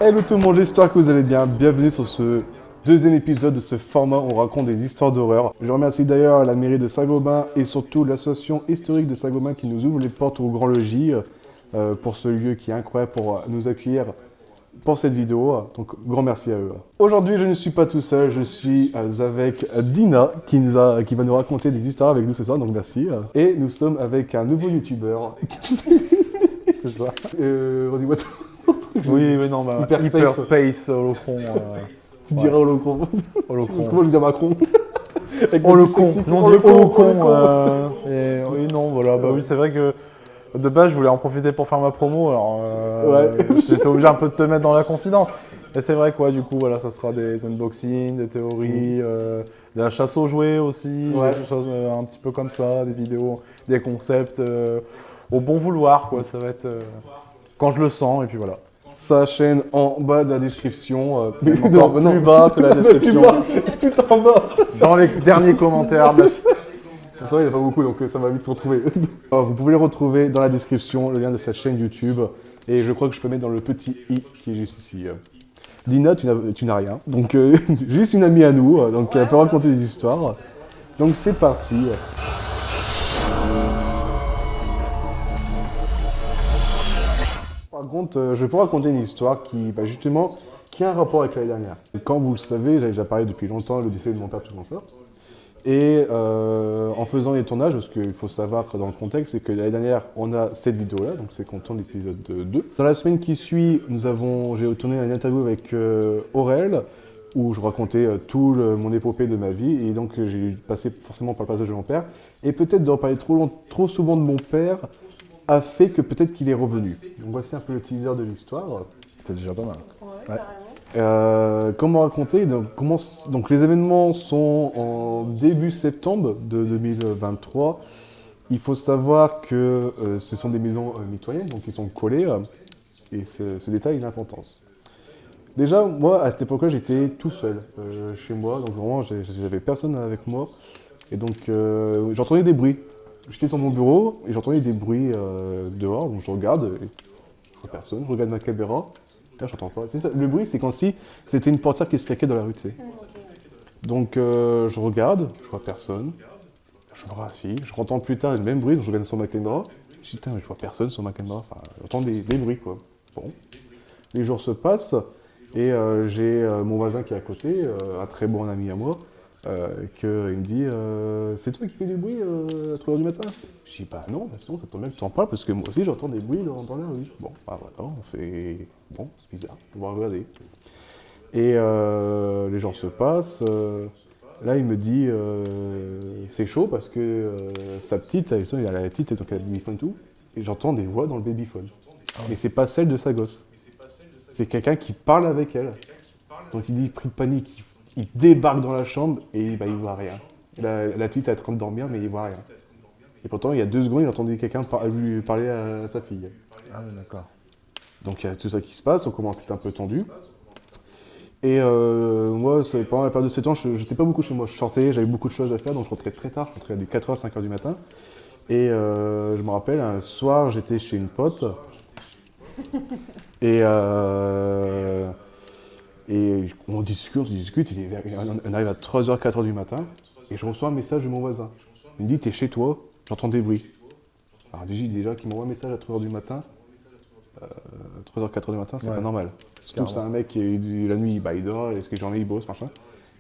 Hello tout le monde, j'espère que vous allez bien. Bienvenue sur ce deuxième épisode de ce format où on raconte des histoires d'horreur. Je remercie d'ailleurs la mairie de Saint-Gobain et surtout l'association historique de Saint-Gobain qui nous ouvre les portes au Grand Logis pour ce lieu qui est incroyable pour nous accueillir pour cette vidéo. Donc grand merci à eux. Aujourd'hui je ne suis pas tout seul, je suis avec Dina qui va nous raconter des histoires avec nous ce soir, donc merci. Et nous sommes avec un nouveau youtubeur. C'est ça. Redis-moi tout. Oui, mais non, bah, Hyperspace, Holocron. Tu dirais Holocron. Holocron. Parce que moi je dis Macron. Holocron. Non, on dit Holocron. Oui, non, voilà. Bah oui, c'est vrai que de base, je voulais en profiter pour faire ma promo. Alors, j'étais obligé un peu de te mettre dans la confidence. Et c'est vrai quoi, du coup, voilà, ça sera des unboxings, des théories, de la chasse aux jouets aussi, des choses un petit peu comme ça, des vidéos, des concepts au bon vouloir, quoi. Ça va être quand je le sens, et puis voilà. Sa chaîne en bas de la description. Encore plus bas que la description. Tout en bas. Dans les derniers commentaires. C'est vrai, il n'y en a pas beaucoup, donc ça va vite se retrouver. Alors, vous pouvez le retrouver dans la description, le lien de sa chaîne YouTube. Et je crois que je peux mettre dans le petit i qui est juste ici. Dina, tu n'as rien. Donc, juste une amie à nous. Donc, elle peut raconter des histoires. Donc, c'est parti. Par contre, je peux raconter une histoire qui, justement, qui a un rapport avec l'année dernière. Comme vous le savez, j'avais déjà parlé depuis longtemps de décès de mon père, tout ça. Et en faisant les tournages, parce qu'il faut savoir que dans le contexte, c'est que l'année dernière, on a cette vidéo-là, donc c'est qu'on tourne l'épisode 2. Dans la semaine qui suit, j'ai tourné une interview avec Aurel, où je racontais mon épopée de ma vie, et donc j'ai passé forcément par le passage de mon père. Et peut-être de reparler trop souvent de mon père a fait que peut-être qu'il est revenu. Donc voici un peu le teaser de l'histoire. C'est déjà pas mal. Ouais. Comment raconter donc les événements sont en début septembre de 2023. Il faut savoir que ce sont des maisons mitoyennes, donc ils sont collées, et ce détail a une importance. Déjà, moi, à cette époque-là, j'étais tout seul chez moi, donc vraiment, j'avais personne avec moi, et donc j'entendais des bruits. J'étais sur mon bureau, et j'entendais des bruits dehors, donc je regarde, et je vois personne, je regarde ma caméra. Là, j'entends pas. Ça. Le bruit, c'est quand si c'était une portière qui se claquait dans la rue, tu sais. Donc, je regarde, je vois personne. Je me rassis. Je entends plus tard le même bruit, donc je regarde sur ma caméra. Je dis, putain, mais je vois personne sur ma caméra. Enfin, j'entends des bruits, quoi. Bon. Les jours se passent, et j'ai mon voisin qui est à côté, un très bon ami à moi, il me dit, c'est toi qui fais du bruit à 3h du matin? Je dis, bah non, sinon ça tombe bien que tu en parles, parce que moi aussi j'entends des bruits dans la rue. Bon, bah voilà, on fait... Bon, c'est bizarre, on va regarder. Et les jours se passent, là il me dit, c'est chaud parce que sa petite, il a la petite, donc elle a le babyphone tout, et j'entends des voix dans le babyphone. Mais c'est pas celle de sa gosse. C'est quelqu'un qui parle avec elle. Donc il dit, pris de panique, il débarque dans la chambre et il voit rien. La petite est en train de dormir, mais il voit rien. Et pourtant, il y a 2 secondes, il entendait quelqu'un lui parler à sa fille. Ah oui, d'accord. Donc il y a tout ça qui se passe, on commence à être un peu tendu. Et moi, pendant la période de 7 ans, je n'étais pas beaucoup chez moi. Je sortais, j'avais beaucoup de choses à faire, donc je rentrais très tard, je rentrais à 4h, 5h du matin. Et je me rappelle, un soir, j'étais chez une pote. Et on discute, on arrive à 3h, 4h du matin, et je reçois un message de mon voisin. Il me dit, t'es chez toi, j'entends des bruits. Alors déjà qu'il m'envoie un message à 3h du matin, 3h, 4h du matin, c'est pas normal. Surtout que c'est un mec qui, la nuit, il dort, et que journée, il bosse, machin.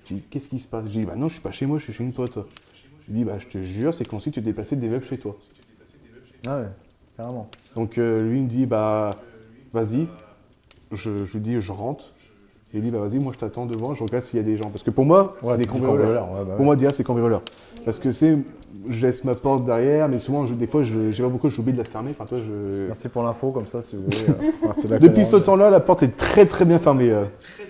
Je dis, qu'est-ce qui se passe? Je dis, bah non, je suis pas chez moi, je suis chez une pote. Je dis, bah je te jure, c'est comme si tu déplaçais des meubles chez toi. Ah ouais, carrément. Donc lui, il me dit, bah vas-y. Je lui dis, je rentre. Et il dit, bah vas-y, moi je t'attends devant, je regarde s'il y a des gens. Parce que pour moi, c'est des cambrioleurs. Pour moi, c'est cambrioleurs. Parce que je laisse ma porte derrière, mais souvent, des fois, j'ai pas beaucoup, j'oublie de la fermer. Enfin, Merci pour l'info, comme ça, si vous voulez. Depuis ce temps-là, la porte est très très bien fermée.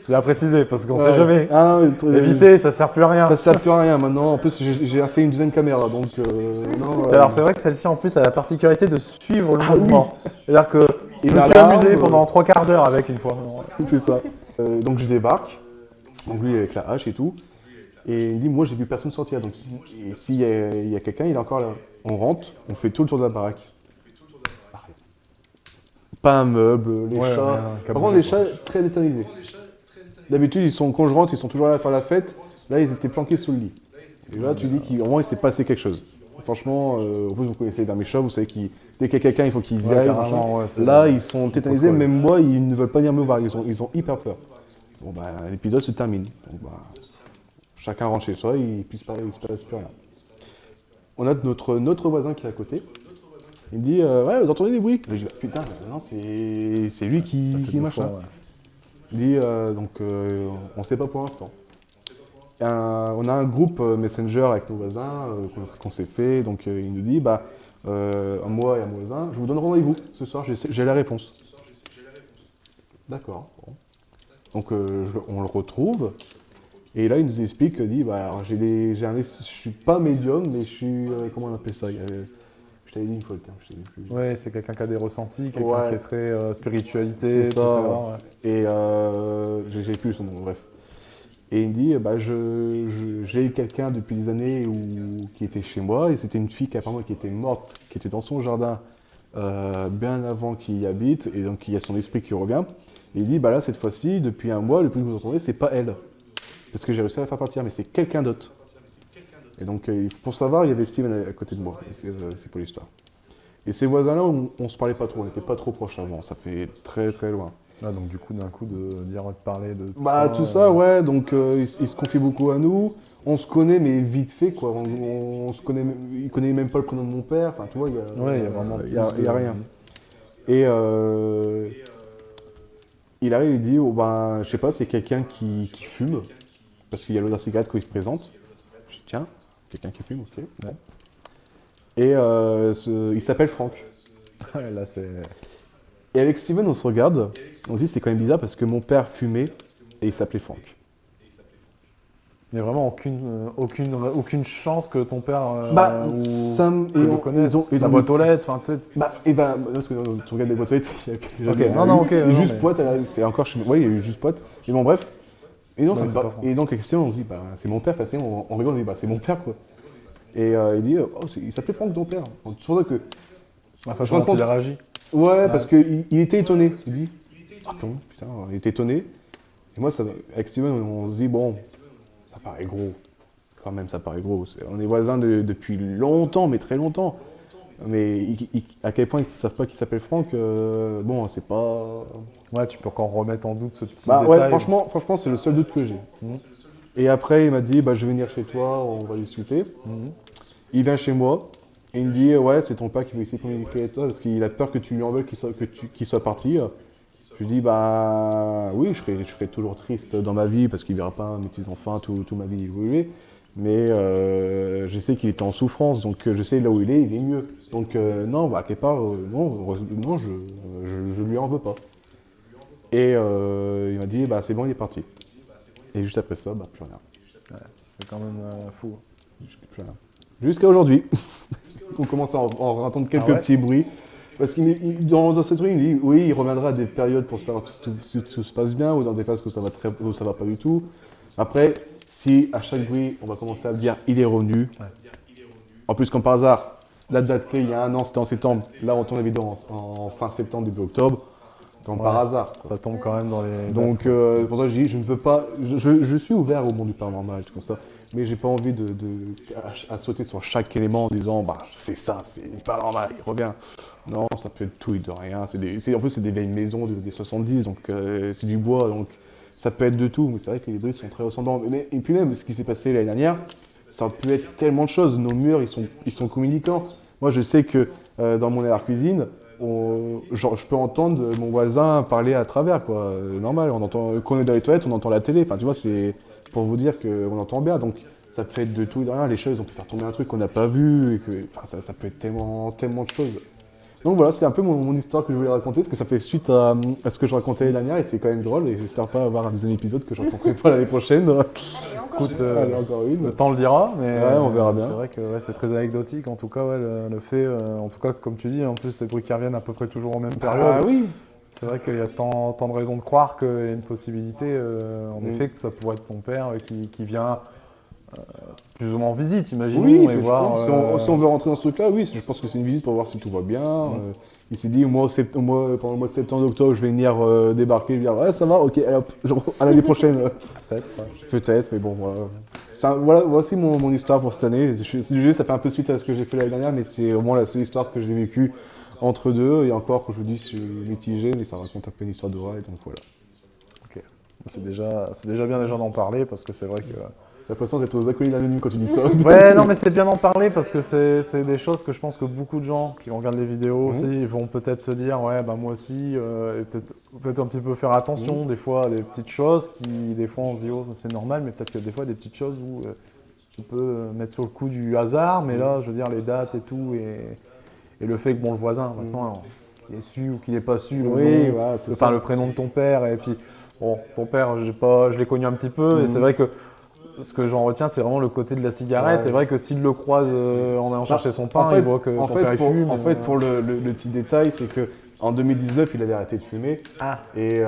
Je l'ai précisé, parce qu'on sait jamais. Ah, éviter, ça sert plus à rien. Ça sert plus à rien maintenant. En plus, j'ai installé une deuxième caméra, donc alors, c'est vrai que celle-ci, en plus, a la particularité de suivre le mouvement. Oui. C'est-à-dire que je me suis amusé pendant 3/4 d'heure avec une fois. C'est ça. Donc je débarque, donc lui avec la hache et tout, et il me dit, moi j'ai vu personne sortir, donc s'il y a quelqu'un, il est encore là. On rentre, on fait tout le tour de la baraque. pas un meuble, les Ouais, chats. rien qu'à Par contre, bouger, les chats très tétanisés. D'habitude, quand je rentre, ils sont toujours là à faire la fête. Là, ils étaient planqués sous le lit. Et là, tu dis qu'au moins, il s'est passé quelque chose. Franchement, en plus, vous connaissez les chats, vous savez que dès qu'il y a quelqu'un, il faut qu'ils y aillent. carrément, ouais, Là, ils sont tétanisés, même moi, ils ne veulent pas venir me voir, ils ont hyper peur. Bon, bah, l'épisode se termine. Donc, bah, chacun rentre chez soi, il ne se passe plus rien. On a notre voisin qui est à côté. Il me dit, ouais, vous entendez des bruits? Je dis, bah, putain, non, c'est lui qui machin. Ouais. Il dit, on ne sait pas pour l'instant. On a un groupe Messenger avec nos voisins qu'on s'est fait, donc il nous dit, bah, moi et un voisin, je vous donne rendez-vous ce soir, j'ai la réponse. D'accord. Bon. Donc on le retrouve, et là il nous explique, il dit, bah, alors, je suis pas médium, mais je suis, comment on appelle ça? Je t'avais dit une fois le terme, je t'avais dit plus. Ouais, c'est quelqu'un qui a des ressentis, quelqu'un qui est très spiritualité, c'est etc. ça. Ouais. Et j'ai plus son nom, bref. Et il me dit, bah, j'ai quelqu'un depuis des années qui était chez moi, et c'était une fille apparemment qui était morte, qui était dans son jardin bien avant qu'il y habite, et donc il y a son esprit qui revient. Et il dit, bah là, cette fois-ci, depuis un mois, le plus que vous entendez, c'est pas elle. Parce que j'ai réussi à la faire partir, mais c'est quelqu'un d'autre. Et donc, pour savoir, il y avait Steven à côté de moi, c'est pour l'histoire. Et ces voisins-là, on se parlait pas trop, on n'était pas trop proches avant, ça fait très très loin. Ah, donc du coup, d'un coup, de parler de tout ça, ouais, donc il se confie beaucoup à nous, on se connaît, mais vite fait, quoi, on se connaît, il connaît même pas le prénom de mon père, enfin, tu vois, il y a vraiment il y a rien. Et il arrive, il dit, oh, ben, je sais pas, c'est quelqu'un qui fume, parce qu'il y a l'odeur cigarette quand il se présente. Je dis, tiens, quelqu'un qui fume, ok. Ouais. Et il s'appelle Franck. Là, c'est... Et avec Steven, on se regarde, on se dit c'est quand même bizarre parce que mon père fumait et il s'appelait Franck. Il n'y a vraiment aucune chance que ton père le connaisse. La boîte aux lettres, enfin tu sais. Parce que tu regardes les boîtes aux lettres, il y a juste pote, et encore, il y a eu juste pote. Mais bon, bref. Et non, c'est pas. Et donc, la question, on se dit, bah, c'est mon père, on rigole, on dit, bah, c'est mon père, quoi. Et il dit, il s'appelait Franck, ton père. C'est pour ça que. La façon dont il a réagi. Ouais, parce qu'il était étonné. Il dit, putain, il était étonné. Et moi, avec Steven, on se dit, bon, ça paraît gros. Quand même, ça paraît gros. On est voisins depuis longtemps, mais très longtemps. Mais à quel point ils ne savent pas qu'il s'appelle Franck, bon, c'est pas... Ouais, tu peux encore remettre en doute ce petit détail. Ouais, franchement, c'est le seul doute que j'ai. Et après, il m'a dit, bah, je vais venir chez toi, on va discuter. Il vient chez moi. Et il me dit, ouais, c'est ton père qui veut essayer de communiquer avec toi parce qu'il a peur que tu lui en veuilles qu'il soit parti. Je lui dis, bah oui, je serais toujours triste dans ma vie parce qu'il ne verra pas mes petits-enfants toute ma vie évoluer. Mais je sais qu'il était en souffrance, donc je sais là où il est mieux. Donc non, bah, à quelque part, non, je lui en veux pas. Et il m'a dit, bah c'est bon, il est parti. Et juste après ça, bah plus rien. Ouais, c'est quand même fou. Plus rien. Jusqu'à aujourd'hui. On commence à entendre quelques petits bruits. Parce que dans cette rue, il dit oui, il reviendra à des périodes pour savoir si tout se passe bien ou dans des phases où ça va pas du tout. Après, si à chaque bruit, on va commencer à dire il est revenu. Ouais. En plus, comme par hasard, la date clé, il y a un an, c'était en septembre. Là, on tourne la vidéo en fin septembre, début octobre. Donc par hasard. Quoi. Ça tombe quand même dans les. Donc pour ça, je dis, je ne veux pas. Je suis ouvert au monde du paranormal et tout ça. Mais j'ai pas envie à sauter sur chaque élément en disant bah c'est ça, c'est pas normal, il revient. Non, ça peut être tout et de rien. En plus, c'est des vieilles maisons des années 70, donc c'est du bois, donc ça peut être de tout. Mais c'est vrai que les bruits sont très ressemblants. Et puis même, ce qui s'est passé l'année dernière, ça peut être tellement de choses. Nos murs, ils sont communicants. Moi, je sais que dans mon arrière-cuisine, je peux entendre mon voisin parler à travers, quoi. Normal, quand on est dans les toilettes, on entend la télé. Enfin, tu vois, c'est pour vous dire qu'on entend bien. Donc, ça peut être de tout et de rien. Les choses, on peut faire tomber un truc qu'on n'a pas vu. Ça peut être tellement de choses. Donc voilà, c'était un peu mon histoire que je voulais raconter, parce que ça fait suite à ce que je racontais l'année dernière, et c'est quand même drôle, et j'espère pas avoir un deuxième épisode que je raconterai pas l'année prochaine. Écoute, encore une. Le temps le dira, mais ouais, on verra bien. C'est vrai que c'est très anecdotique, en tout cas, le fait, en tout cas, comme tu dis, en plus, les bruits qui reviennent à peu près toujours en même période. Ah oui. C'est vrai qu'il y a tant de raisons de croire qu'il y a une possibilité, en effet, que ça pourrait être ton père qui vient plus ou moins en visite, imaginons, Oui, et voir... si on veut rentrer dans ce truc-là, oui, je pense que c'est une visite pour voir si tout va bien. Il s'est dit, moi, pendant le mois de septembre, octobre, je vais venir débarquer, dire, ouais, ça va, ok, allez, hop, à l'année prochaine. Peut-être, ouais. Peut-être, mais bon, voilà. Voilà, voici mon histoire pour cette année. Ça fait un peu suite à ce que j'ai fait l'année dernière, mais c'est au moins la seule histoire que j'ai vécue entre deux. Et encore, comme je vous dis, je suis mitigé, mais ça raconte un peu une histoire de ride, donc voilà. Ok. C'est déjà bien d'en parler, parce que c'est vrai que... J'ai l'impression d'être aux acolytes anonymes quand tu dis ça. Ouais, non, mais c'est bien d'en parler parce que c'est des choses que je pense que beaucoup de gens qui regardent les vidéos aussi, ils vont peut-être se dire, ouais, bah moi aussi, et peut-être un petit peu faire attention des fois à des petites choses qui, des fois, on se dit, oh, c'est normal, mais peut-être qu'il y a des fois des petites choses où tu peux mettre sur le coup du hasard, mais là, je veux dire, les dates et tout, et le fait que, bon, le voisin, maintenant, qu'il ait su ou qu'il n'ait pas su, le prénom de ton père, et puis, bon, ton père, je l'ai connu un petit peu, et c'est vrai que ce que j'en retiens, c'est vraiment le côté de la cigarette. C'est vrai que s'il le croise en allant chercher son pain, il voit que ton père il fume. En fait, pour le petit détail, c'est qu'en 2019, il avait arrêté de fumer. Ah. Et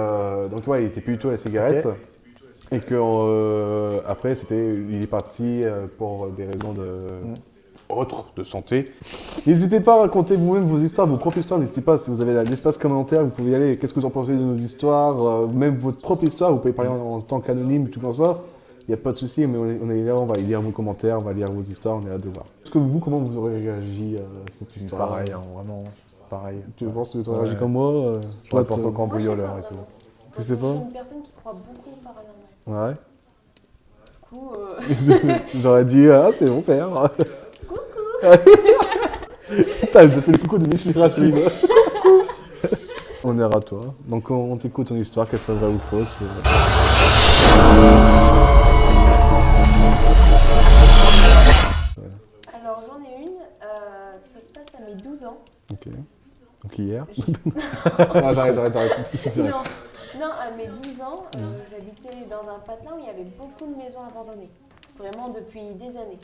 donc, ouais, il n'était plus du tout à la cigarette. Okay. Et que après, il est parti pour des raisons autres de santé. N'hésitez pas à raconter vous-même vos histoires, vos propres histoires. N'hésitez pas, si vous avez l'espace commentaire, vous pouvez y aller. Qu'est-ce que vous en pensez de nos histoires, même votre propre histoire, vous pouvez parler en tant qu'anonyme, tout comme ça. Il n'y a pas de souci, mais on est là, on va lire vos commentaires, on va lire vos histoires, on est là de voir. Est-ce que comment vous aurez réagi à cette histoire? Pareil, hein, vraiment, pareil. Tu penses que tu aurais réagi comme moi? Je pense au cambrioleur et tout. Tu sais pas? Je suis une personne qui croit beaucoup au paranormal. Ouais. Du coup... J'aurais dit, ah, c'est mon père. Coucou. Putain, elle fait le coucou de Michel Rachid. Coucou. On est à toi. Donc on t'écoute ton histoire, qu'elle soit vraie ou fausse. Alors j'en ai une, ça se passe à mes 12 ans. Ok. Donc hier. Non, j'arrête. Non, à mes 12 ans, j'habitais dans un patelin où il y avait beaucoup de maisons abandonnées. Vraiment depuis des années.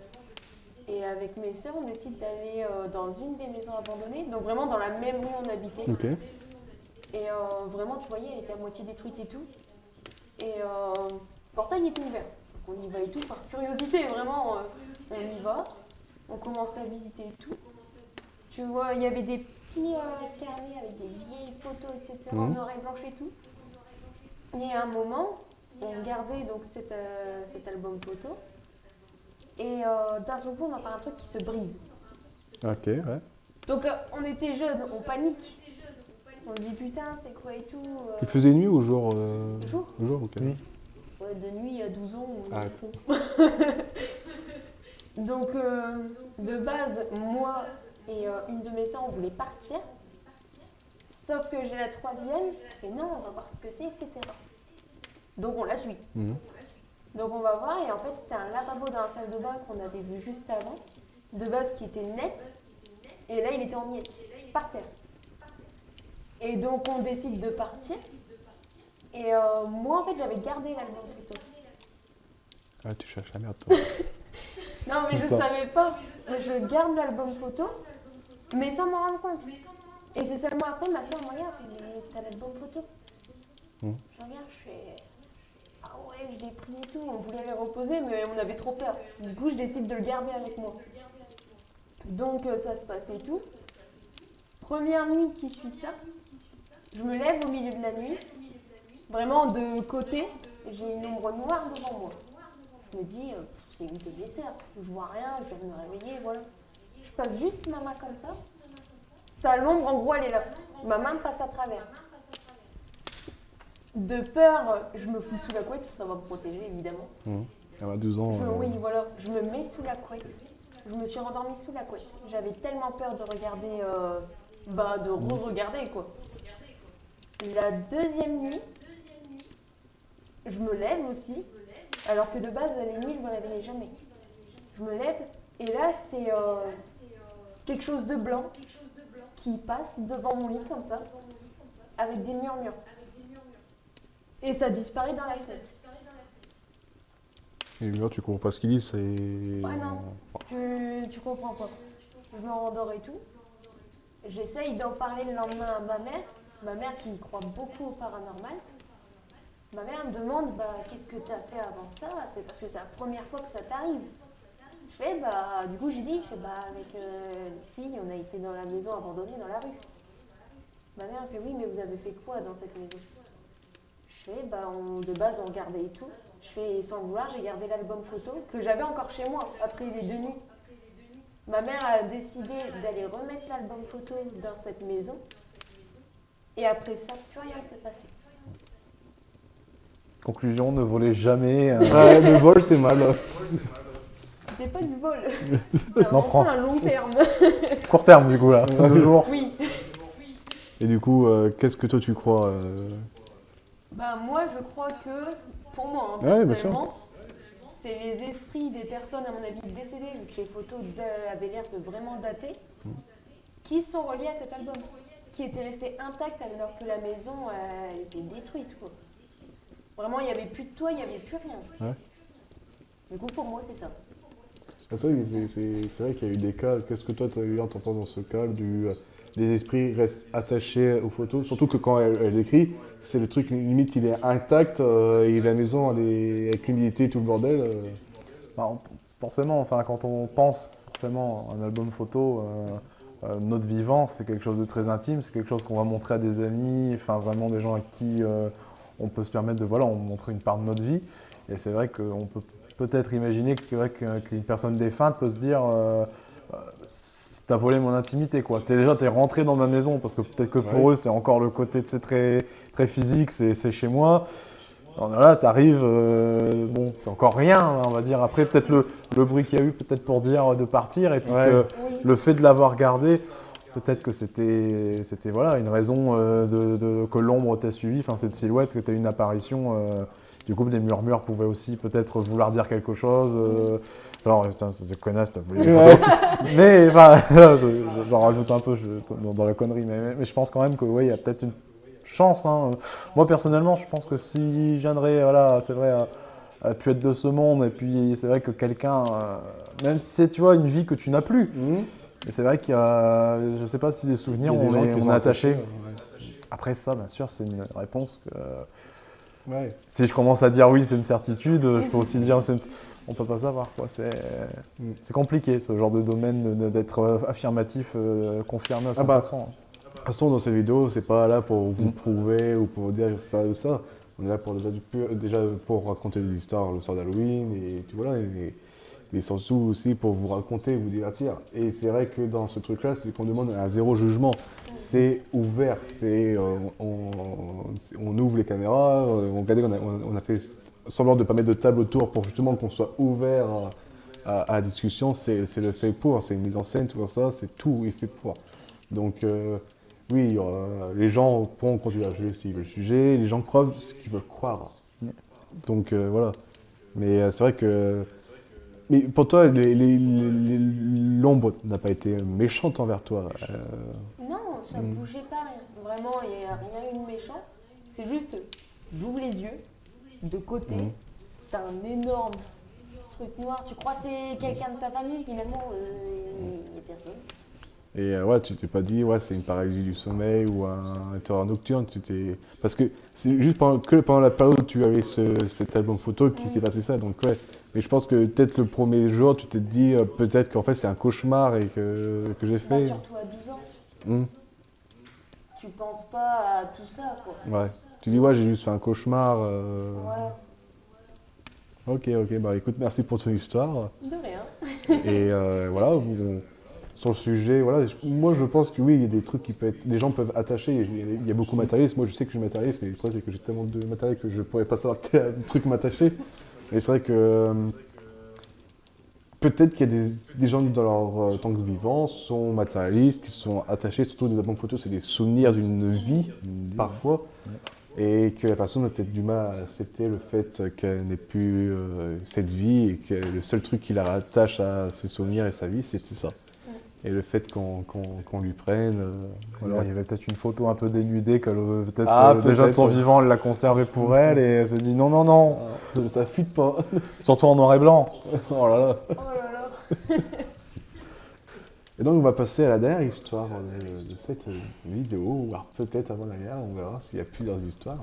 Et avec mes sœurs, on décide d'aller dans une des maisons abandonnées, donc vraiment dans la même rue où on habitait. Ok. Et vraiment, tu voyais, elle était à moitié détruite et tout. Et le portail était ouvert. Donc on y va et tout, par curiosité, vraiment, on y va. On commence à visiter et tout. Tu vois, il y avait des petits carnets avec des vieilles photos, etc., en noir et blanc et tout. Et à un moment, on regardait donc cet album photo. Et d'un seul coup, on entend un truc qui se brise. Ok, ouais. Donc on était jeunes, on panique. On se dit putain, c'est quoi et tout. Il faisait nuit ou jour Jour. Jour, ok. Ouais, de nuit à 12 ans, on est fond. Donc de base, moi et une de mes sœurs, on voulait partir. Sauf que j'ai la troisième, et non, on va voir ce que c'est, etc. Donc on la suit. Donc on va voir, et en fait c'était un lavabo dans la salle de bain qu'on avait vu juste avant, de base qui était net, et là il était en miettes, par terre. Et donc on décide de partir, et moi en fait j'avais gardé l'album photo. Ah, tu cherches la merde toi. Non mais je savais pas, je garde l'album photo, mais sans m'en rendre compte. Et c'est seulement après ma soeur me regarde, elle fait mais t'as l'album photo? Je regarde, je fais ah ouais, je l'ai pris et tout, on voulait les reposer mais on avait trop peur. Du coup je décide de le garder avec moi. Donc ça se passe et tout. Première nuit qui suit ça, je me lève au milieu de la nuit, vraiment de côté, j'ai une ombre noire devant moi. Je me dis, c'est une de mes sœurs, je vois rien, je vais me réveiller, voilà. Je passe juste ma main comme ça. T'as l'ombre, en gros, elle est là. Ma main passe à travers. De peur, je me fous sous la couette, ça va me protéger, évidemment. Elle a 12 ans. Oui, voilà, je me mets sous la couette. Je me suis rendormie sous la couette. J'avais tellement peur de regarder, de re-regarder, quoi. La deuxième nuit, je me lève aussi, alors que de base, les nuits, je me réveillais jamais. Je me lève, et là, c'est quelque chose de blanc qui passe devant mon lit, comme ça, avec des murmures. Et ça disparaît dans la fenêtre. Et là, tu comprends pas ce qu'il dit, c'est... Ouais, non, tu comprends pas. Je me rendors et tout. J'essaye d'en parler le lendemain à ma mère qui croit beaucoup au paranormal. Ma mère me demande qu'est-ce que tu as fait avant ça? Elle fait, parce que c'est la première fois que ça t'arrive. Je fais du coup j'ai dit, avec les filles, on a été dans la maison abandonnée dans la rue. Ma mère me fait oui, mais vous avez fait quoi dans cette maison? Je fais de base on regardait et tout. Je fais sans le vouloir, j'ai gardé l'album photo que j'avais encore chez moi après les 2 nuits. Ma mère a décidé d'aller remettre l'album photo dans cette maison. Et après ça, plus rien ne s'est passé. Conclusion, ne volez jamais. Ouais, le vol, c'est mal. C'était pas du vol. C'était un long terme. Court terme, du coup, là, toujours. Oui. Et du coup, qu'est-ce que toi tu crois Moi, je crois que, pour moi, personnellement, c'est les esprits des personnes, à mon avis, décédées, vu que les photos avaient l'air de vraiment dater, qui sont reliées à cet album, qui était resté intact alors que la maison était détruite, quoi. Vraiment, il n'y avait plus de toit, il n'y avait plus rien. Ouais. Du coup, pour moi, c'est ça. C'est vrai qu'il y a eu des cas. Qu'est-ce que toi tu as eu à t'entendre dans ce cas des esprits restent attachés aux photos, surtout que quand elle écrit, c'est le truc limite il est intact et la maison elle est avec l'humidité et tout le bordel. Forcément, enfin quand on pense forcément à un album photo, notre vivant, c'est quelque chose de très intime, c'est quelque chose qu'on va montrer à des amis, enfin vraiment des gens à qui on peut se permettre de montrer une part de notre vie. Et c'est vrai qu'on peut peut-être imaginer qu'une personne défunte peut se dire t'as volé mon intimité, quoi. T'es rentré dans ma maison, parce que peut-être que pour eux, c'est encore le côté très, très physique, c'est chez moi. Alors là, t'arrives, c'est encore rien, on va dire. Après, peut-être le bruit qu'il y a eu, peut-être pour dire de partir, et puis que le fait de l'avoir gardé, peut-être que c'était une raison que l'ombre t'ait suivi, enfin cette silhouette, que t'as une apparition. Du coup, des murmures pouvaient aussi peut-être vouloir dire quelque chose. Alors, putain, c'est connasse, t'as volé une photo. Mais, j'en rajoute un peu dans la connerie. Mais je pense quand même qu'il y a peut-être une chance. Hein. Moi, personnellement, je pense que si j'aimerais, c'est vrai, à pu être de ce monde, et puis c'est vrai que quelqu'un, même si c'est, tu vois, une vie que tu n'as plus, mais c'est vrai qu'il y a, je sais pas si les souvenirs, on est attaché. Après ça, bien sûr, c'est une réponse que... Si je commence à dire oui, c'est une certitude, je peux aussi dire on peut pas savoir, quoi. C'est compliqué ce genre de domaine d'être affirmatif, confirmé à 100%. De toute façon, dans cette vidéo, c'est pas là pour vous prouver ou pour dire ça ou ça. On est là pour déjà pour raconter des histoires le soir d'Halloween et tout voilà. Et surtout aussi pour vous raconter, vous divertir. Et c'est vrai que dans ce truc-là, c'est qu'on demande un zéro jugement. C'est ouvert, on ouvre les caméras, on a fait semblant de ne pas mettre de table autour pour justement qu'on soit ouvert à la discussion. C'est le fait pour, c'est une mise en scène, tout ça, c'est tout est fait pour. Donc oui, les gens pourront continuer à juger s'ils veulent juger, les gens croient ce qu'ils veulent croire. Donc voilà. Mais c'est vrai que... Mais pour toi, l'ombre n'a pas été méchante envers toi. Non, ça ne bougeait pas rien. Vraiment, il n'y a rien eu de méchant. C'est juste, j'ouvre les yeux, de côté, t'as un énorme truc noir. Tu crois que c'est quelqu'un de ta famille, finalement, il n'y a personne. Et tu t'es pas dit, c'est une paralysie du sommeil ou un terreur nocturne. Parce que c'est juste pendant la période où tu avais cet album photo qui s'est passé ça. Donc mais je pense que peut-être le premier jour, tu t'es dit peut-être qu'en fait c'est un cauchemar et que j'ai fait. Surtout à 12 ans. Tu penses pas à tout ça, quoi. Ouais. Tu dis, j'ai juste fait un cauchemar. Voilà. Ok, écoute, merci pour ton histoire. De rien. Et voilà, sur le sujet, moi je pense que oui, il y a des trucs les gens peuvent attacher. Il y a beaucoup de matérialisme. Moi je sais que je suis matérialiste, mais le problème c'est que j'ai tellement de matériel que je ne pourrais pas savoir quel truc m'attacher. Et c'est vrai que peut-être qu'il y a des gens dans leur temps vivant sont matérialistes, qui sont attachés, surtout des albums photos, c'est des souvenirs d'une vie, parfois, et que la personne a peut-être du mal à accepter le fait qu'elle n'ait plus cette vie et que le seul truc qui la rattache à ses souvenirs et sa vie, c'était ça. Et le fait qu'on lui prenne... Alors il y avait peut-être une photo un peu dénudée qu'elle déjà de son vivant, elle l'a conservée pour elle et elle s'est dit non. Ça fuite pas. Surtout en noir et blanc. Oh là là. Et donc on va passer à la dernière histoire de cette vidéo, ou alors peut-être avant la guerre, on verra s'il y a plusieurs histoires.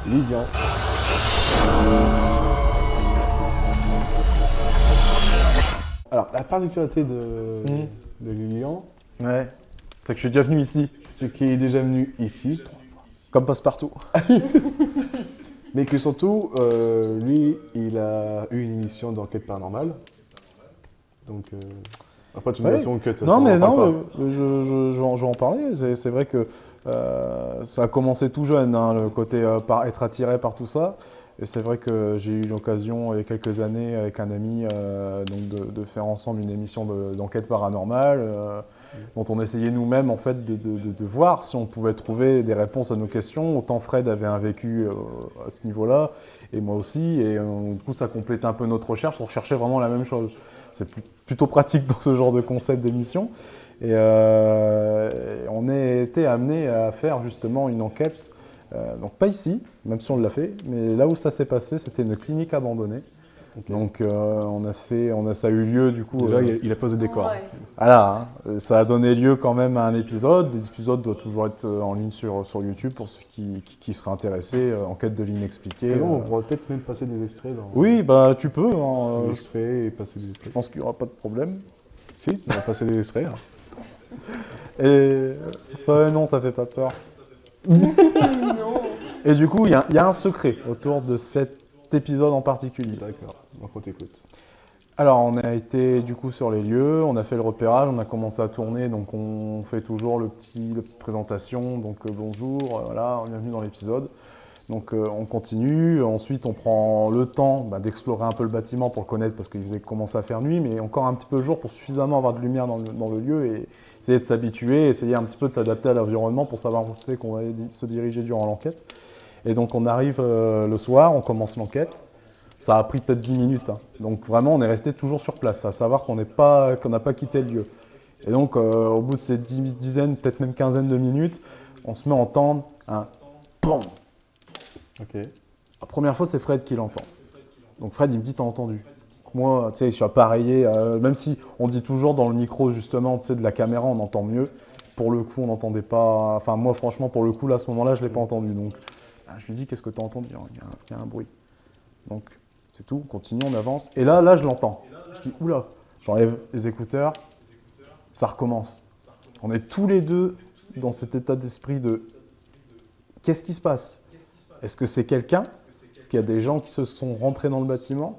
Lilian. Alors, la particularité de Lilian, ouais, c'est que je suis déjà venu ici. C'est qu'il est déjà venu ici 3 fois. Comme Passepartout. Mais que surtout, lui, il a eu une émission d'enquête paranormale. Donc, après, tu me dis son cut. Non, mais non, je vais en parler. C'est vrai que ça a commencé tout jeune, hein, le côté être attiré par tout ça. Et c'est vrai que j'ai eu l'occasion, il y a quelques années, avec un ami, donc de faire ensemble une émission d'enquête paranormale, dont on essayait nous-mêmes en fait de voir si on pouvait trouver des réponses à nos questions. Autant Fred avait un vécu à ce niveau-là, et moi aussi, et du coup ça complétait un peu notre recherche. On recherchait vraiment la même chose. C'est plutôt pratique dans ce genre de concept d'émission. Et on a été amené à faire justement une enquête. Donc pas ici, même si on l'a fait, mais là où ça s'est passé, c'était une clinique abandonnée. Okay. Donc ça a eu lieu du coup. Déjà, il a posé des décors. Ouais. Voilà, hein, ça a donné lieu quand même à un épisode. L'épisode doit toujours être en ligne sur YouTube pour ceux qui seraient intéressés, enquête de l'inexpliqué. On pourrait peut-être même passer des extraits. Oui, bah tu peux. Des extraits et passer des extraits. Je pense qu'il n'y aura pas de problème. Si, on va passer des extraits. Hein. Et non, ça fait pas peur. Non. Et du coup, il y a un secret autour de cet épisode en particulier. D'accord, donc on t'écoute. Alors, on a été du coup sur les lieux, on a fait le repérage, on a commencé à tourner, donc on fait toujours la petite présentation, donc bonjour, voilà, bienvenue dans l'épisode. Donc on continue, ensuite on prend le temps d'explorer un peu le bâtiment pour le connaître parce qu'il faisait commencer à faire nuit, mais encore un petit peu jour pour suffisamment avoir de lumière dans le lieu et essayer de s'habituer, essayer un petit peu de s'adapter à l'environnement pour savoir où c'est qu'on va se diriger durant l'enquête. Et donc on arrive le soir, on commence l'enquête. Ça a pris peut-être 10 minutes, hein. Donc vraiment on est resté toujours sur place, à savoir qu'on n'a pas quitté le lieu. Et donc au bout de ces dizaines, peut-être même quinzaine de minutes, on se met à entendre un BOUM. Okay. La première fois, c'est Fred qui l'entend. Donc Fred, il me dit, t'as entendu? Moi, tu sais, je suis appareillé, même si on dit toujours dans le micro, justement, tu sais, de la caméra, on entend mieux. Pour le coup, on n'entendait pas... Enfin, moi, franchement, pour le coup, là, à ce moment-là, je ne l'ai pas entendu. Donc, je lui dis, qu'est-ce que t'as entendu? Il y a un bruit. Donc, c'est tout, on continue, on avance. Et là, je l'entends. Je dis, oula, j'enlève les écouteurs, ça recommence. On est tous les deux dans cet état d'esprit de, qu'est-ce qui se passe? Est-ce que c'est quelqu'un? Est-ce qu'il y a des gens qui se sont rentrés dans le bâtiment?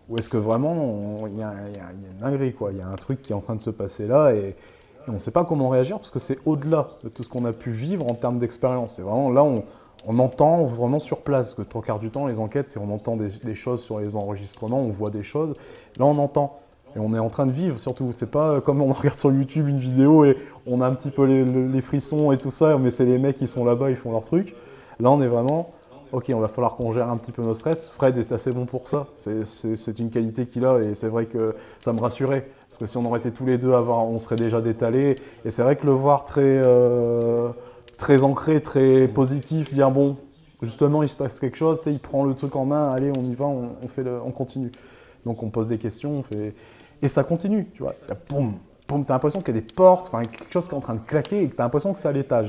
Ou est-ce que vraiment, il y a une dinguerie, quoi? Il y a un truc qui est en train de se passer là et on ne sait pas comment réagir parce que c'est au-delà de tout ce qu'on a pu vivre en termes d'expérience. C'est vraiment là, on entend vraiment sur place. Parce que 3/4 du temps, les enquêtes, c'est on entend des choses sur les enregistrements, on voit des choses. Là, on entend. Et on est en train de vivre surtout. C'est pas comme on regarde sur YouTube une vidéo et on a un petit peu les frissons et tout ça, mais c'est les mecs qui sont là-bas, ils font leur truc. Là, on est vraiment, ok, on va falloir qu'on gère un petit peu nos stress. Fred est assez bon pour ça. C'est une qualité qu'il a et c'est vrai que ça me rassurait. Parce que si on aurait été tous les deux, on serait déjà détalés. Et c'est vrai que le voir très ancré, très positif, dire bon, justement, il se passe quelque chose, il prend le truc en main, allez, on y va, on continue. Donc on pose des questions, et ça continue, tu vois. Boum, boum, t'as l'impression qu'il y a des portes, quelque chose qui est en train de claquer et que t'as l'impression que c'est à l'étage.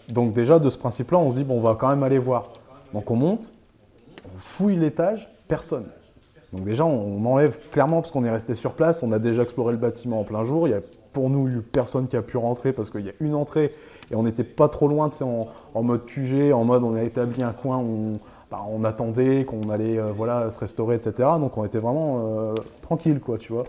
Donc déjà, de ce principe-là, on se dit, bon, on va quand même aller voir. Donc on monte, on fouille l'étage, personne. Donc déjà, on enlève clairement, parce qu'on est resté sur place, on a déjà exploré le bâtiment en plein jour, il y a pour nous eu personne qui a pu rentrer parce qu'il y a une entrée et on n'était pas trop loin, tu sais, en mode QG, en mode on a établi un coin où on attendait qu'on allait se restaurer, etc. Donc on était vraiment tranquille, quoi, tu vois.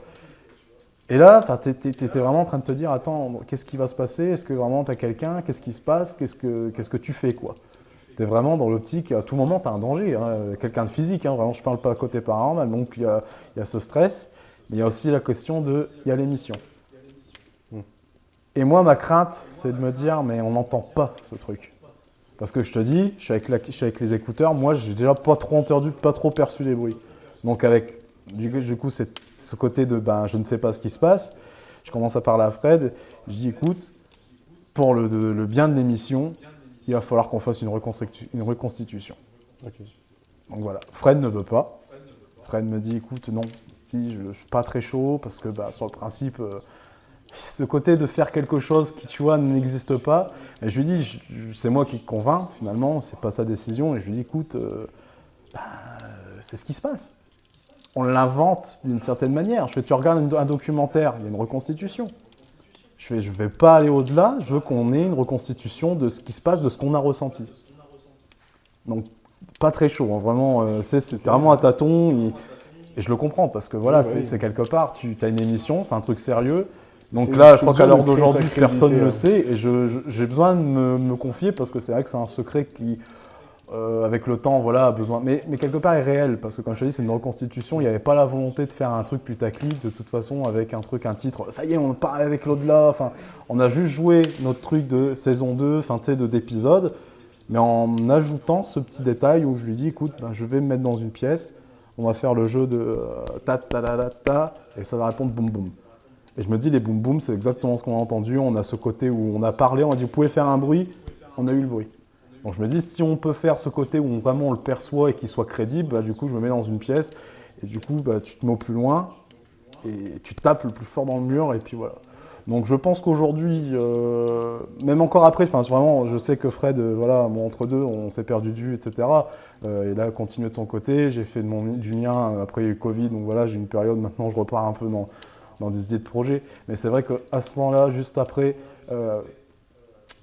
Et là, tu étais vraiment en train de te dire, attends, qu'est-ce qui va se passer? Est-ce que vraiment tu as quelqu'un? Qu'est-ce qui se passe? Qu'est-ce que tu fais, quoi? Tu es vraiment dans l'optique, à tout moment, tu as un danger, hein, quelqu'un de physique, hein, vraiment, je ne parle pas à côté paranormal. Donc il y a ce stress, mais il y a aussi la question il y a l'émission. Et moi, ma crainte, c'est de me dire, mais on n'entend pas ce truc. Parce que je te dis, je suis avec les écouteurs, moi, j'ai déjà pas trop entendu, pas trop perçu les bruits. Donc du coup, c'est ce côté de je ne sais pas ce qui se passe. Je commence à parler à Fred. Je dis écoute, pour le bien de l'émission, il va falloir qu'on fasse une reconstitution. Okay. Donc voilà. Fred ne veut pas. Fred me dit écoute, non, je ne suis pas très chaud parce que sur le principe, ce côté de faire quelque chose qui, tu vois, n'existe pas. Et je lui dis, c'est moi qui le convainc, finalement, c'est pas sa décision. Et je lui dis, écoute, c'est ce qui se passe. On l'invente d'une certaine manière. Je fais, tu regardes un documentaire, il y a une reconstitution. Je vais pas aller au-delà, je veux qu'on ait une reconstitution de ce qui se passe, de ce qu'on a ressenti. Donc, pas très chaud, hein, vraiment, c'était vraiment à tâtons. Et je le comprends, parce que voilà, c'est quelque part, tu as une émission, c'est un truc sérieux. Donc là, je crois qu'à l'heure d'aujourd'hui, personne ne le sait. Et j'ai besoin de me confier, parce que c'est vrai que c'est un secret qui, avec le temps, voilà, a besoin. Mais quelque part est réel, parce que comme je te dis, c'est une reconstitution. Il n'y avait pas la volonté de faire un truc putaclic, de toute façon, avec un titre. Ça y est, on part avec l'au-delà. Enfin, on a juste joué notre truc de saison 2, enfin, tu sais, d'épisode, mais en ajoutant ce petit détail où je lui dis, écoute, je vais me mettre dans une pièce, on va faire le jeu de ta, et ça va répondre boum boum. Et je me dis, les boum boum, c'est exactement ce qu'on a entendu. On a ce côté où on a parlé, on a dit, vous pouvez faire un bruit, on a eu le bruit. Donc je me dis, si on peut faire ce côté où vraiment on le perçoit et qu'il soit crédible, du coup je me mets dans une pièce et du coup tu te mets au plus loin et tu tapes le plus fort dans le mur et puis voilà. Donc je pense qu'aujourd'hui, même encore après, vraiment, je sais que Fred, voilà, entre deux, on s'est perdu de vue, etc. Il a continué de son côté, j'ai fait du mien, après il y a eu le Covid, donc voilà, j'ai une période, maintenant je repars un peu dans des idées de projet. Mais c'est vrai qu'à ce moment-là, juste après,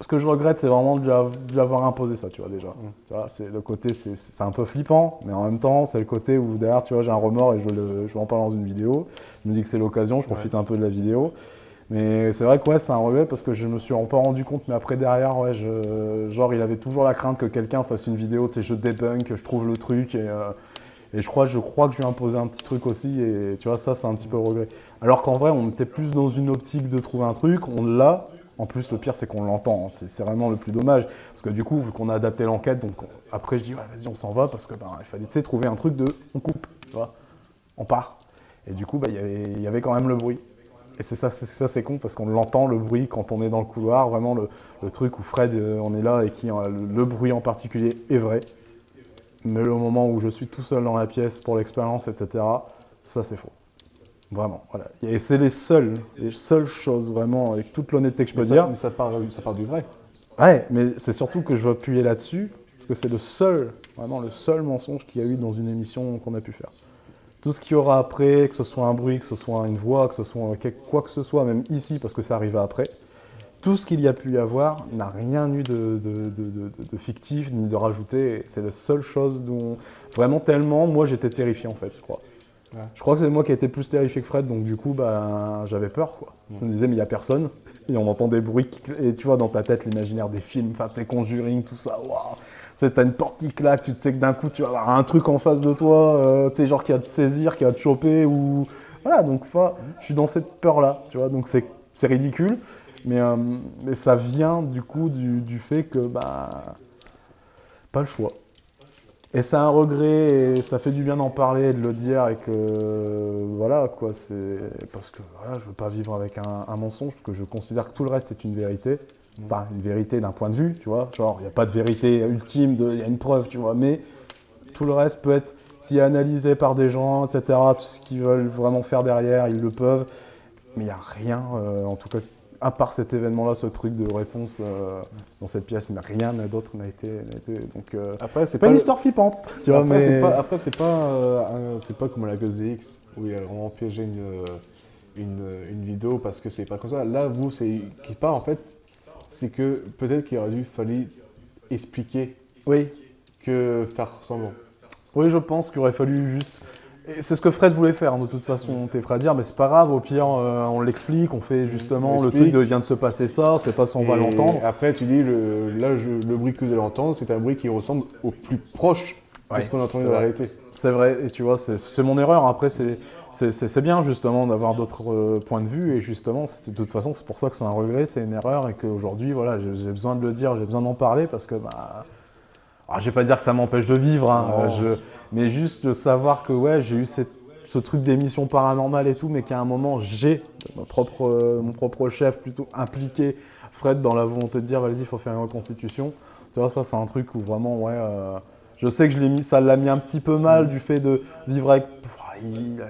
ce que je regrette, c'est vraiment de lui avoir imposé ça, tu vois, déjà. Tu vois, c'est le côté, c'est un peu flippant, mais en même temps, c'est le côté où derrière, tu vois, j'ai un remords et je vais en parler dans une vidéo. Je me dis que c'est l'occasion, je profite un peu de la vidéo. Mais c'est vrai que ouais, c'est un regret parce que je me suis pas rendu compte, mais après derrière, ouais, genre il avait toujours la crainte que quelqu'un fasse une vidéo de ces jeux de debunk, que je trouve le truc et je crois que je lui ai imposé un petit truc aussi et tu vois, ça c'est un petit peu le regret. Alors qu'en vrai, on était plus dans une optique de trouver un truc, on l'a. En plus, le pire, c'est qu'on l'entend. Hein. C'est vraiment le plus dommage. Parce que du coup, vu qu'on a adapté l'enquête, donc après, je dis, ouais, vas-y, on s'en va. Parce que il fallait trouver un truc on coupe, tu vois, on part. Et du coup, il y avait quand même le bruit. Et ça, c'est con, parce qu'on l'entend, le bruit, quand on est dans le couloir. Vraiment, le truc où Fred, on est là et qui, le bruit en particulier est vrai. Mais le moment où je suis tout seul dans la pièce pour l'expérience, etc., ça, c'est faux. Vraiment, voilà. Et c'est les seules choses, vraiment, avec toute l'honnêteté que je peux dire. Mais ça part du vrai. Ouais, mais c'est surtout que je veux appuyer là-dessus, parce que c'est vraiment le seul mensonge qu'il y a eu dans une émission qu'on a pu faire. Tout ce qu'il y aura après, que ce soit un bruit, que ce soit une voix, que ce soit quoi que ce soit, même ici, parce que ça arrive après, tout ce qu'il y a pu y avoir n'a rien eu de fictif, ni de rajouté. C'est la seule chose dont, vraiment tellement, moi j'étais terrifié en fait, je crois. Ouais. Je crois que c'est moi qui étais plus terrifié que Fred, donc du coup, j'avais peur, quoi. Je me disais, mais il n'y a personne, et on entend des bruits, et tu vois dans ta tête l'imaginaire des films, enfin, tu sais, Conjuring, tout ça, waouh. Tu sais, t'as une porte qui claque, tu sais que d'un coup, tu vas avoir un truc en face de toi, tu sais, genre qui va te saisir, qui va te choper, ou... Voilà, donc, je suis dans cette peur-là, tu vois, donc c'est ridicule, mais ça vient, du coup, du fait que, pas le choix. Et c'est un regret, et ça fait du bien d'en parler et de le dire, et que voilà quoi, c'est parce que voilà, je veux pas vivre avec un mensonge, parce que je considère que tout le reste est une vérité. Enfin, une vérité d'un point de vue, tu vois, genre il n'y a pas de vérité ultime, il y a une preuve, tu vois, mais tout le reste peut être, s'il est analysé par des gens, etc., tout ce qu'ils veulent vraiment faire derrière, ils le peuvent, mais il n'y a rien, en tout cas, à part cet événement-là, ce truc de réponse dans cette pièce, mais rien d'autre n'a été. Donc, après, c'est pas une histoire flippante, tu vois. Après, c'est pas comme la Gueuse X où il a vraiment piégé une vidéo parce que c'est pas comme ça. Là, vous, c'est qui part en fait, c'est que peut-être qu'il aurait dû falloir expliquer que faire semblant. Oui, je pense qu'il aurait fallu juste. Et c'est ce que Fred voulait faire, de toute façon, t'es prêt à dire, mais c'est pas grave, au pire, on l'explique, on fait justement, le truc vient de se passer ça, c'est pas si on va l'entendre. Après, tu dis, le bruit que vous allez entendre, c'est un bruit qui ressemble au plus proche de ce qu'on entend dans la réalité. C'est vrai, et tu vois, c'est mon erreur, après, c'est bien, justement, d'avoir d'autres points de vue, et justement, de toute façon, c'est pour ça que c'est un regret, c'est une erreur, et qu'aujourd'hui, voilà, j'ai besoin de le dire, j'ai besoin d'en parler, parce que, alors, je vais pas dire que ça m'empêche de vivre, hein, mais juste de savoir que j'ai eu ce truc d'émission paranormale et tout, mais qu'à un moment, j'ai mon propre chef plutôt impliqué, Fred, dans la volonté de dire, vas-y, il faut faire une reconstitution. Tu vois, ça, c'est un truc où vraiment, je sais que ça l'a mis un petit peu mal du fait de vivre avec...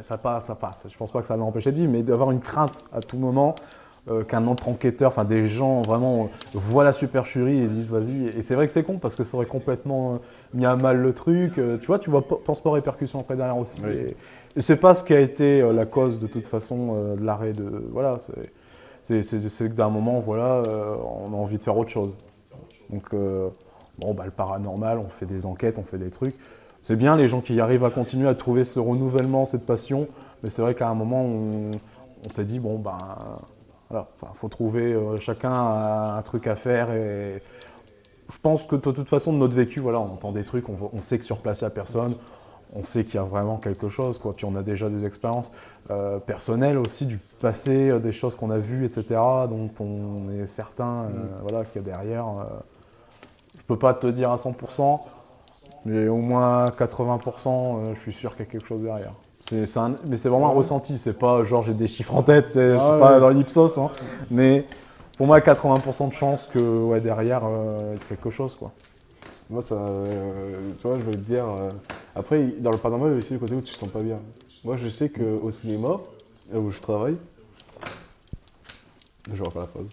Ça passe. Je pense pas que ça l'a empêché de vivre, mais d'avoir une crainte à tout moment. qu'un autre enquêteur, enfin des gens vraiment voient la supercherie et disent vas-y. Et c'est vrai que c'est con parce que ça aurait complètement mis à mal le truc. Tu vois, penses pas aux répercussions après derrière aussi. Oui. Et c'est pas ce qui a été la cause de toute façon de l'arrêt de. Voilà, c'est que d'un moment, voilà, on a envie de faire autre chose. Donc, bon, bah, le paranormal, on fait des enquêtes, on fait des trucs. C'est bien les gens qui arrivent à continuer à trouver ce renouvellement, cette passion. Mais c'est vrai qu'à un moment, on s'est dit, bon, ben. Voilà, faut trouver chacun un truc à faire et je pense que de toute façon de notre vécu, voilà, on entend des trucs, on sait que sur place il n'y a personne, on sait qu'il y a vraiment quelque chose, quoi. Puis on a déjà des expériences personnelles aussi du passé, des choses qu'on a vues, etc. dont on est certain voilà, qu'il y a derrière. Je peux pas te le dire à 100%, mais au moins 80%, je suis sûr qu'il y a quelque chose derrière. Mais c'est vraiment un ressenti, c'est pas genre j'ai des chiffres en tête, je suis pas dans l'Ipsos, hein, mais pour moi 80% de chance que ouais, derrière il y a quelque chose, quoi. Moi, ça, tu vois, je veux te dire, après, dans le paranormal, il y a aussi le côté où tu te sens pas bien. Moi, je sais qu'au cinéma, là où je travaille, je vais refaire la phrase.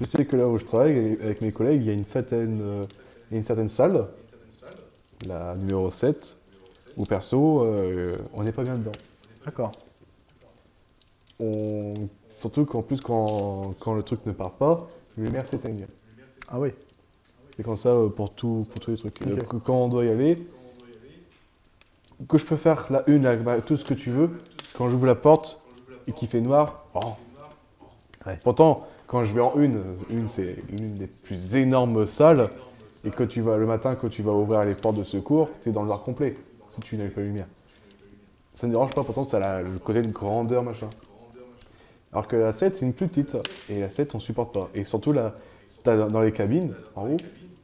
Je sais que là où je travaille, avec mes collègues, il y a une certaine salle, la numéro 7, où perso, on n'est pas bien dedans. D'accord. Surtout qu'en plus, quand le truc ne part pas, les lumières s'éteignent. Ah oui. C'est comme ça pour tous les trucs. Okay. Quand on doit y aller, que je peux faire la une avec tout ce que tu veux, quand j'ouvre la porte et qu'il fait noir, oh. Ouais. Pourtant, quand je vais en c'est une des plus énormes salles, et que tu vas le matin, quand tu vas ouvrir les portes de secours, tu es dans le noir complet, si tu n'as pas la lumière. Ça ne dérange pas, pourtant ça a le côté de grandeur, machin. Alors que la 7, c'est une plus petite, et la 7, on supporte pas. Et surtout, là, t'as dans les cabines, en haut,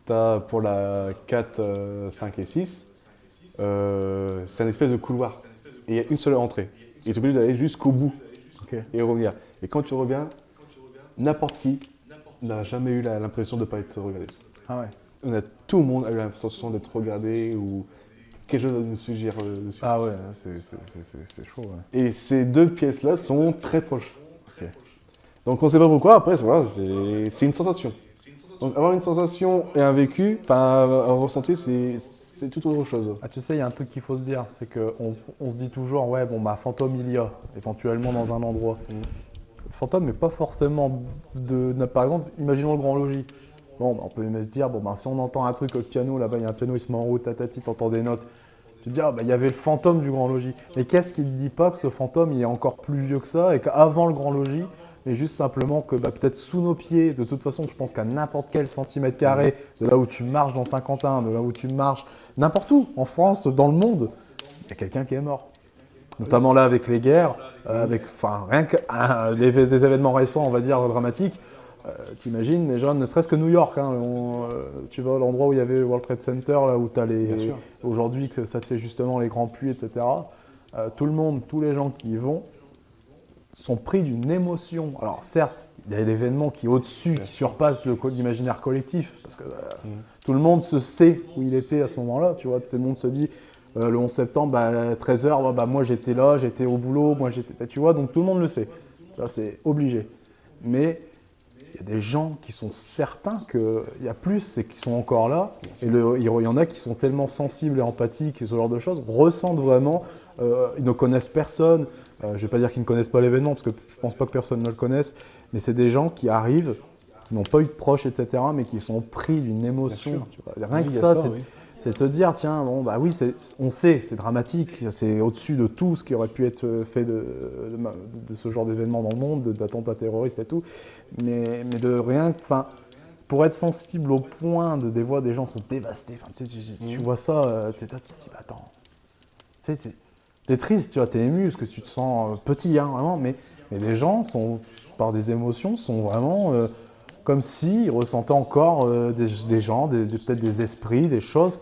t'as pour la 4, 5 et 6, c'est un espèce de couloir. Et il y a une seule entrée. Et tu es obligé d'aller jusqu'au bout, et revenir. Et quand tu reviens, n'importe qui n'a jamais eu l'impression de ne pas être regardé. Ah ouais. Tout le monde a eu l'impression d'être regardé ou quelque chose nous suggère dessus. Ah ouais, c'est chaud. Ouais. Et ces deux pièces-là sont très proches. Okay. Donc on ne sait pas pourquoi, après voilà, c'est une sensation. Donc avoir une sensation et un vécu, un ressenti, c'est tout autre chose. Ah, tu sais, il y a un truc qu'il faut se dire, c'est qu'on se dit toujours, ouais, bon, bah, fantôme il y a, éventuellement dans un endroit. Fantôme, mais pas forcément par exemple, imaginons le Grand Logis. Bon, bah, on peut même se dire, bon, bah, si on entend un truc au piano, là-bas il y a un piano, il se met en route, tatati, t'entends des notes. Tu te dis, ah, bah, il y avait le fantôme du Grand Logis. Mais qu'est-ce qui ne dit pas que ce fantôme il est encore plus vieux que ça et qu'avant le Grand Logis, mais juste simplement que bah, peut-être sous nos pieds, de toute façon, je pense qu'à n'importe quel centimètre carré, de là où tu marches dans Saint-Quentin, de là où tu marches, n'importe où, en France, dans le monde, il y a quelqu'un qui est mort. Notamment là avec les guerres, rien que les événements récents, on va dire, dramatiques. T'imagines, déjà, ne serait-ce que New York, hein, tu vas à l'endroit où il y avait le World Trade Center, là où tu as aujourd'hui, ça te fait justement les grands puits, etc. Tout le monde, tous les gens qui y vont, sont pris d'une émotion. Alors certes, il y a l'événement qui est au-dessus, qui surpasse l'imaginaire collectif, parce que tout le monde se sait où il était à ce moment-là, tu vois, tout le monde se dit, le 11 septembre, 13h, moi j'étais là, j'étais au boulot, moi j'étais, tu vois, donc tout le monde le sait, c'est obligé. Mais il y a des gens qui sont certains qu'il y a plus et qui sont encore là, et il y en a qui sont tellement sensibles et empathiques et ce genre de choses, ressentent vraiment, ils ne connaissent personne. Je ne vais pas dire qu'ils ne connaissent pas l'événement, parce que je ne pense pas que personne ne le connaisse, mais c'est des gens qui arrivent, qui n'ont pas eu de proches, etc., mais qui sont pris d'une émotion. Tu vois. Rien que ça, c'est te dire, tiens, bon, bah oui, on sait, c'est dramatique, c'est au-dessus de tout ce qui aurait pu être fait de ce genre d'événement dans le monde, d'attentats terroristes et tout, mais de rien, pour être sensible au point de des fois des gens sont dévastés, tu vois ça, tu te dis, bah, attends, tu sais, t'es triste, tu vois, t'es ému, parce que tu te sens petit, hein, vraiment, mais les gens, par des émotions, sont vraiment comme s'ils ressentaient encore des gens, peut-être des esprits, des choses,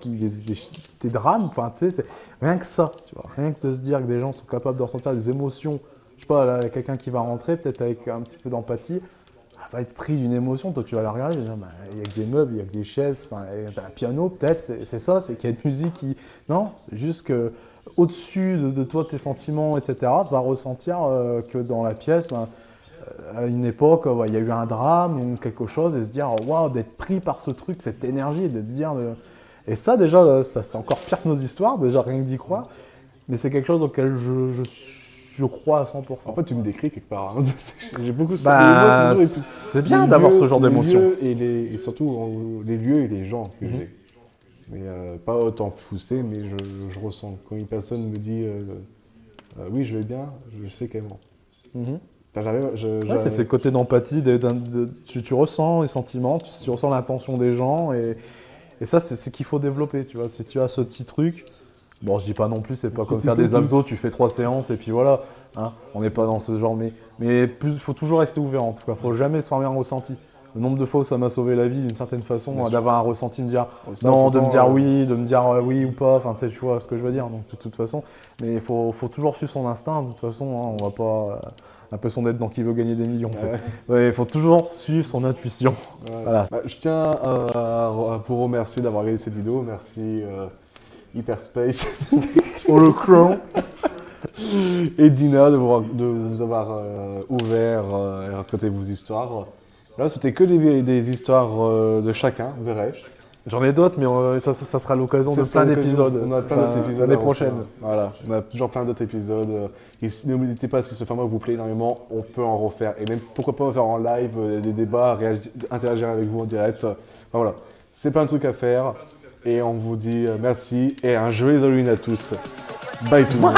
des drames, tu sais, rien que ça, tu vois, rien que de se dire que des gens sont capables de ressentir des émotions, je sais pas, là, quelqu'un qui va rentrer, peut-être avec un petit peu d'empathie, va être pris d'une émotion, toi tu vas la regarder, il y a que des meubles, il y a que des chaises, il y a un piano peut-être, c'est ça, c'est qu'il y a une musique qui... Non, juste que au-dessus de toi, tes sentiments, etc., tu vas ressentir que dans la pièce, à une époque, il y a eu un drame ou quelque chose, et se dire, waouh, d'être pris par ce truc, cette énergie, et de te dire... Et ça, déjà, ça, c'est encore pire que nos histoires, déjà, rien que d'y croire. Mais c'est quelque chose auquel je crois à 100%. En fait, tu me décris quelque part. Hein. J'ai beaucoup de bah, c'est bien d'avoir ce genre d'émotion. Et surtout, les lieux et les gens que j'ai. Mais pas autant poussé, mais je ressens. Quand une personne me dit oui, je vais bien, je sais qu'elle ment. Ouais, c'est ce côté d'empathie, tu ressens les sentiments, tu ressens l'intention des gens, et ça, c'est ce qu'il faut développer, tu vois. Si tu as ce petit truc, bon, je dis pas non plus, c'est pas comme faire des abdos, tu fais 3 séances, et puis voilà, hein, on n'est pas dans ce genre, mais il faut toujours rester ouvert, en tout cas, faut jamais se fermer un ressenti. Le nombre de fois où ça m'a sauvé la vie d'une certaine façon, d'avoir un ressenti, me dire non, de me dire oui, de me dire oui ou pas, enfin tu sais, tu vois ce que je veux dire, donc de toute façon, mais il faut toujours suivre son instinct, de toute façon, hein, on va pas l'impression d'être dans Qui veut gagner des millions, il faut toujours suivre son intuition. Voilà. Bah, je tiens à vous remercier d'avoir regardé cette vidéo, merci Hyperspace, Holocron et Dina de vous avoir ouvert et raconté vos histoires. Là, c'était que des histoires de chacun, verrais-je. J'en ai d'autres, mais ça sera l'occasion de plein d'épisodes. On a plein d'autres épisodes. L'année prochaine. Voilà, on a toujours plein d'autres épisodes. Et n'hésitez pas, si ce format vous plaît énormément, on peut en refaire. Et même, pourquoi pas faire en live des débats, interagir avec vous en direct. Enfin, voilà, c'est plein de trucs à faire. Et on vous dit merci et un joyeux Halloween à tous. Bye tout le monde.